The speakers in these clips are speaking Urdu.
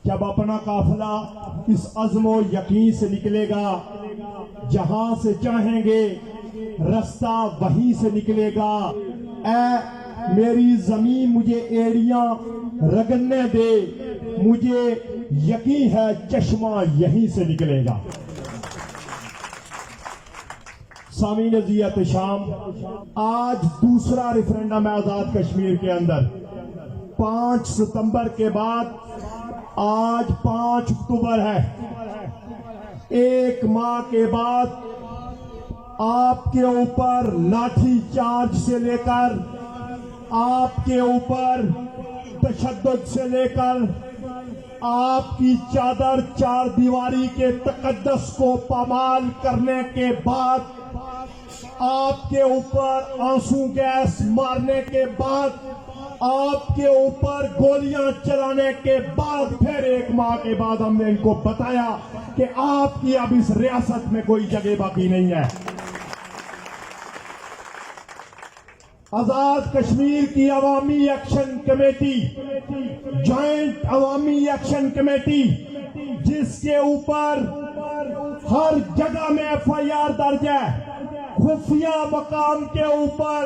جب اپنا قافلہ اس عزم و یقین سے نکلے گا جہاں سے چاہیں گے رستہ وہیں سے نکلے گا، اے میری زمین مجھے ایڑیاں رگڑنے دے، مجھے یقین ہے چشمہ یہیں سے نکلے گا۔ سامعین عزیز احتشام، آج دوسرا ریفرینڈم ہے آزاد کشمیر کے اندر۔ 5 ستمبر کے بعد آج 5 اکتوبر ہے۔ 1 ماہ کے بعد آپ کے اوپر لاٹھی چارج سے لے کر، آپ کے اوپر تشدد سے لے کر، آپ کی چادر چار دیواری کے تقدس کو پامال کرنے کے بعد، آپ کے اوپر آنسو گیس مارنے کے بعد، آپ کے اوپر گولیاں چلانے کے بعد، پھر 1 ماہ کے بعد ہم نے ان کو بتایا کہ آپ کی اب اس ریاست میں کوئی جگہ باقی نہیں ہے۔ آزاد کشمیر کی عوامی ایکشن کمیٹی، جوائنٹ عوامی ایکشن کمیٹی، جس کے اوپر ہر جگہ میں FIR درج ہے، خفیہ مقام کے اوپر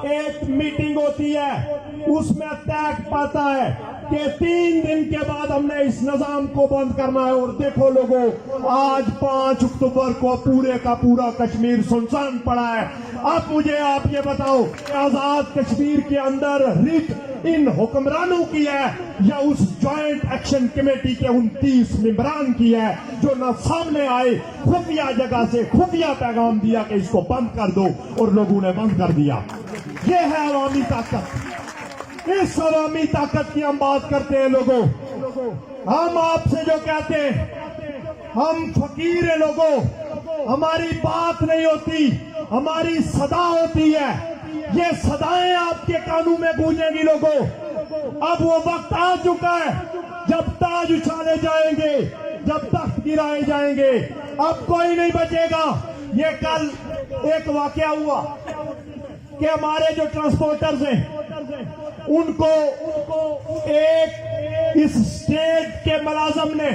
ایک میٹنگ ہوتی ہے، اس میں طے پاتا ہے کہ 3 دن کے بعد ہم نے اس نظام کو بند کرنا ہے۔ اور دیکھو لوگوں، آج 5 اکتوبر کو پورے کا پورا کشمیر سنسان پڑا ہے۔ اب مجھے آپ یہ بتاؤ کہ آزاد کشمیر کے اندر ریٹ ان حکمرانوں کی ہے یا اس جوائنٹ ایکشن کمیٹی کے 29 ممبران کی ہے، جو نہ سامنے آئے، خفیہ جگہ سے خفیہ پیغام دیا کہ اس کو بند کر دو، اور لوگوں نے بند کر دیا۔ یہ ہے عوامی طاقت۔ اس عوامی طاقت کی ہم بات کرتے ہیں لوگوں۔ ہم آپ سے جو کہتے ہیں، ہم فقیر ہیں لوگوں، ہماری بات نہیں ہوتی، ہماری صدا ہوتی ہے۔ یہ صدایں آپ کے کانوں میں گونجیں گی لوگوں۔ اب وہ وقت آ چکا ہے جب تاج اچھالے جائیں گے، جب تخت گرائے جائیں گے، اب کوئی نہیں بچے گا۔ یہ کل ایک واقعہ ہوا کہ ہمارے جو ٹرانسپورٹرز ہیں، ان کو ایک اس اسٹیٹ کے ملازم نے،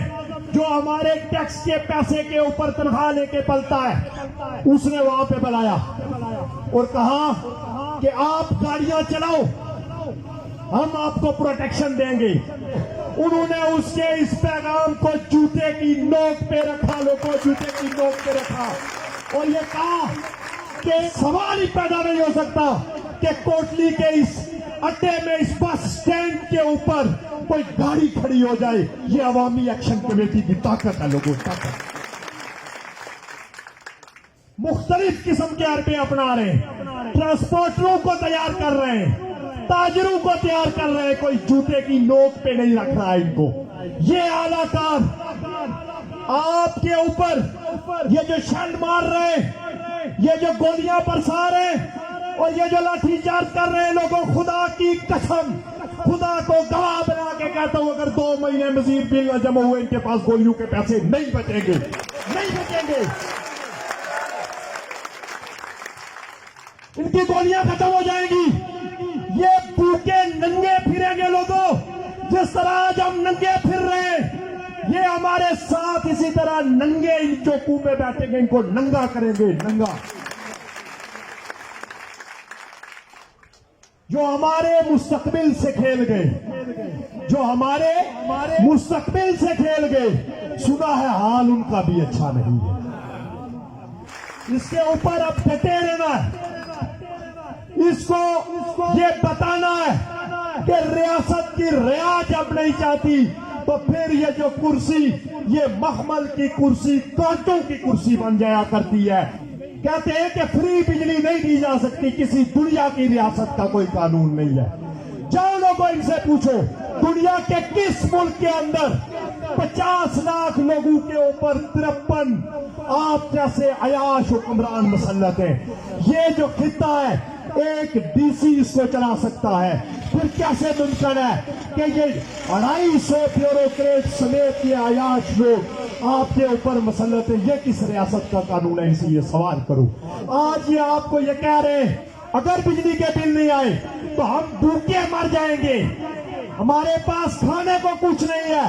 جو ہمارے ٹیکس کے پیسے کے اوپر تنخواہ لے کے پلتا ہے، اس نے وہاں پہ بلایا اور کہا کہ آپ گاڑیاں چلاؤ، ہم آپ کو پروٹیکشن دیں گے۔ انہوں نے اس کے اس پیغام کو جوتے کی نوک پہ رکھا، لوگوں جوتے کی نوک پہ رکھا، اور یہ کہا کہ سوال ہی پیدا نہیں ہو سکتا کہ کوٹلی کے اس اڈے میں، اس بس اسٹینڈ کے اوپر کوئی گاڑی کھڑی ہو جائے۔ یہ عوامی ایکشن کمیٹی کی طاقت ہے لوگوں، طاقت۔ مختلف قسم کے حربے اپنا رہے ہیں، ٹرانسپورٹروں کو تیار کر رہے ہیں، تاجروں کو تیار کر رہے ہیں، کوئی جوتے کی نوک پہ نہیں رکھ رہا ہے ان کو۔ یہ اعلی کار آپ کے اوپر یہ جو شل مار رہے ہیں، یہ جو گولیاں برسا رہے ہیں، اور یہ جو لاٹھی چارج کر رہے ہیں لوگوں، خدا کی قسم، خدا کو گواہ بنا کے کہتا ہوں، اگر 2 مہینے مزید بل نہ جمع ہوئے، ان کے پاس گولیوں کے پیسے نہیں بچیں گے، نہیں بچیں گے۔ ان کی گولیاں ختم ہو جائیں گی۔ یہ بھوکے ننگے پھریں گے لوگوں، جس طرح آج ہم ننگے پھر رہے ہیں۔ یہ ہمارے ساتھ اسی طرح ننگے ان چوکوں پہ بیٹھیں گے، ان کو ننگا کریں گے، ننگا۔ جو ہمارے مستقبل سے کھیل گئے، جو ہمارے مستقبل سے کھیل گئے، سنا ہے حال ان کا بھی اچھا نہیں ہے۔ اس کے اوپر اب ڈٹے رہنا ہے، اس کو یہ بتانا ہے کہ ریاست کی رعایا جب نہیں چاہتی تو پھر یہ جو کرسی، یہ محمل کی کرسی، کانٹوں کی کرسی بن جایا کرتی ہے۔ کہتے ہیں کہ فری بجلی نہیں دی جا سکتی، کسی دنیا کی ریاست کا کوئی قانون نہیں ہے۔ جاؤ لوگوں ان سے پوچھو، دنیا کے کس ملک کے اندر 50 لاکھ لوگوں کے اوپر 53 آپ جیسے عیاش حکمران مسلط ہیں؟ یہ جو خطہ ہے، ایک ڈی سی اس کو چلا سکتا ہے، پھر کیسے ممکن ہے کہ یہ 250 بیوروکریٹ سمیت یہ عیاش لوگ آپ کے اوپر مسلط ہیں؟ یہ کس ریاست کا قانون ہے؟ اسی لیے سوال کرو۔ آج یہ آپ کو یہ کہہ رہے ہیں اگر بجلی کے بل نہیں آئے تو ہم بھوکے مر جائیں گے، ہمارے پاس کھانے کو کچھ نہیں ہے،